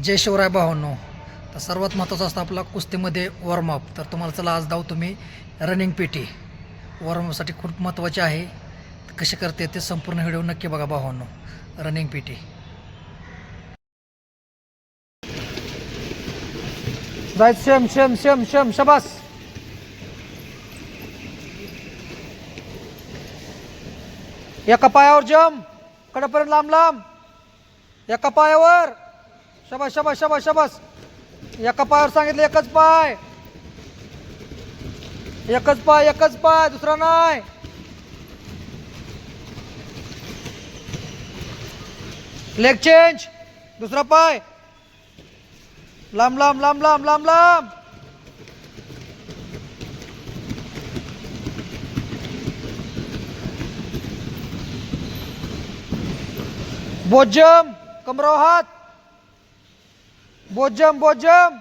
जय शिवराय भावांनो. तर सर्वात महत्त्वाचं असतं आपला कुस्तीमध्ये वॉर्मअप. तर तुम्हाला चला आज धावतो तुम्ही रनिंग पेटी. वॉर्मअपसाठी खूप महत्त्वाचे आहे. कसे करते ते संपूर्ण व्हिडिओ नक्की बघा भावांनो. रनिंग पेटी जायचं. शेम शेम शेम शेम शबास. एका पायावर जम, कडेपर्यंत लांब लांब. एका पायावर. शबास शबास शबास शबास. एका पायावर सांगितलं, एकच पाय, एकच पाय, एकच पाय, दुसरा नाही. लेग चेंज, दुसरा पाय, लांब लांब लांब लांब लांब लांब. बोजम, कमराव हात, बोजम बोजम.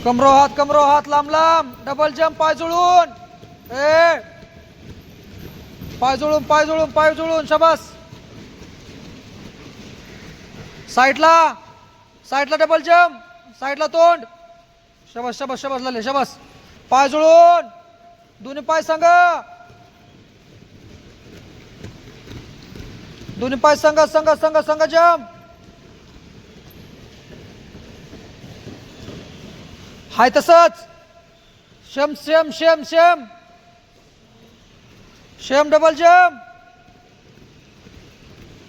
कमरो हात लांब लांब. डबल जम्प, पाय जुळून. पाय जुळून पाय जुळून पाय जुळून. शबास. साईडला साईडला डबल जम्प, साईडला तोंड. शबास शबास शबास झाले. शबास. पाय जुळून, दोन्ही पाय संग, दोन्ही पाय संग संग संग संग जम्प. हाय तसंच. शेम शेम शेम शेम शेम. डबल जम्प,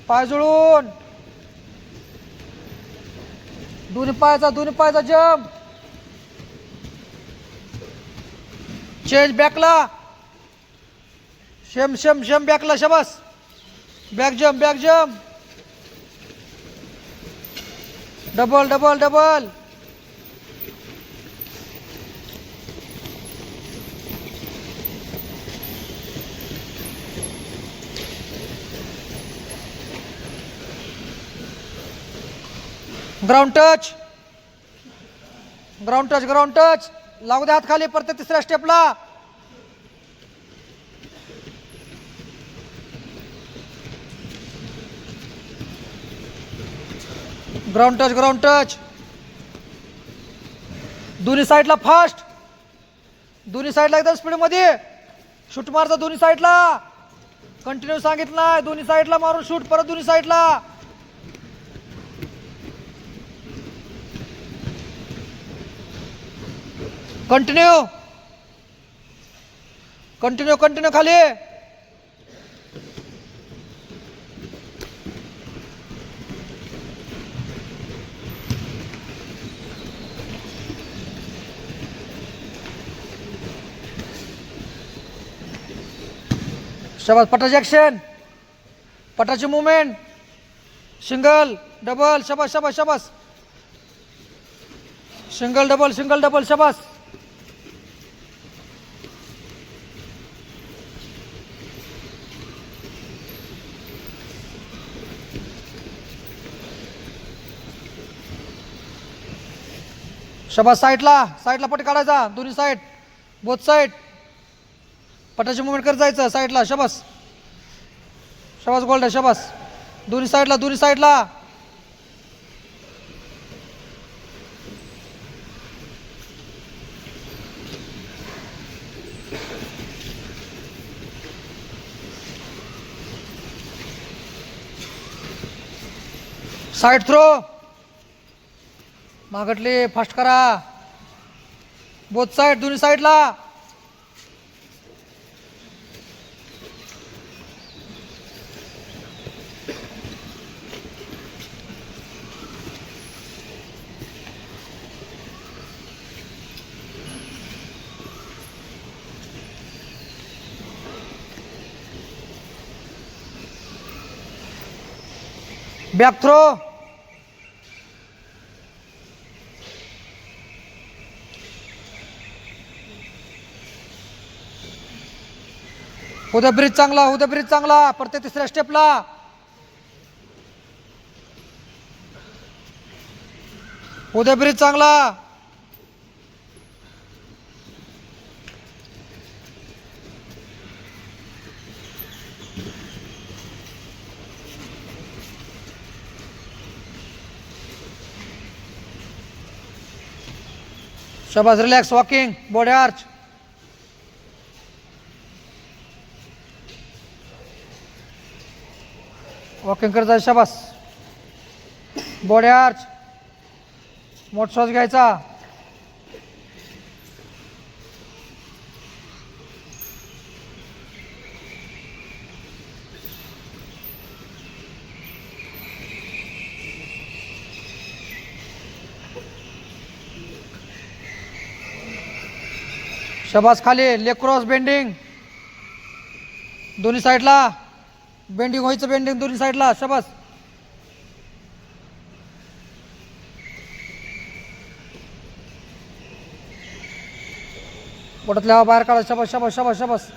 पाय जुळून, दोन्ही पायाचा jump. Change बॅकला. Same same same बॅकला. शबास. Back jump back jump. Double double double. Ground touch, ground touch, ground touch. लागू दे हात खाली. परत तिसऱ्या स्टेपला. Ground touch, ground touch. दोन्ही साईडला फास्ट, दोन्ही साईडला एकदम स्पीड मध्ये शूट मारता. दोन्ही साईडला कंटिन्यू सांगितलं नाही. दोन्ही साईडला मारून शूट. परत दोन्ही साईडला. कंटिन्यू कंटिन्यू कंटिन्यू खाली. शबास. पटाची ऍक्शन, पटाची मुवमेंट. Single double. शबास शबास शबास. Single double single double. शबास. शबास. साईडला साईडला पट काढायचा. दोन्ही साईड, बोथ साईड. पटाची मुवमेंट करत जायचं साईडला. शबास शबास. गोल्ड. शबास. दोन्ही साईडला, दोन्ही साईडला. साईड थ्रो, मागटले फास्ट करा. बोथ साईड, दोन्ही साईडला. बॅक थ्रो, उद्या ब्रिज चांगला, उद्या ब्रिज चांगला. परत तिसऱ्या स्टेपला. उद्या ब्रिज चांगला. शाबास. Relax. Walking. Body arch. Walking करत जायचं. शाबास. Body arch. मोठा श्वास घ्यायचा. शाबास. खाली. Leg cross. बेंडिंग दोन्ही साईडला. बेंडिंग व्हायचं. बेंडिंग दोन्ही साईडला. शाबास. पोटातल्या हवा बाहेर काढा. शाबास शाबास शाबास शाबास.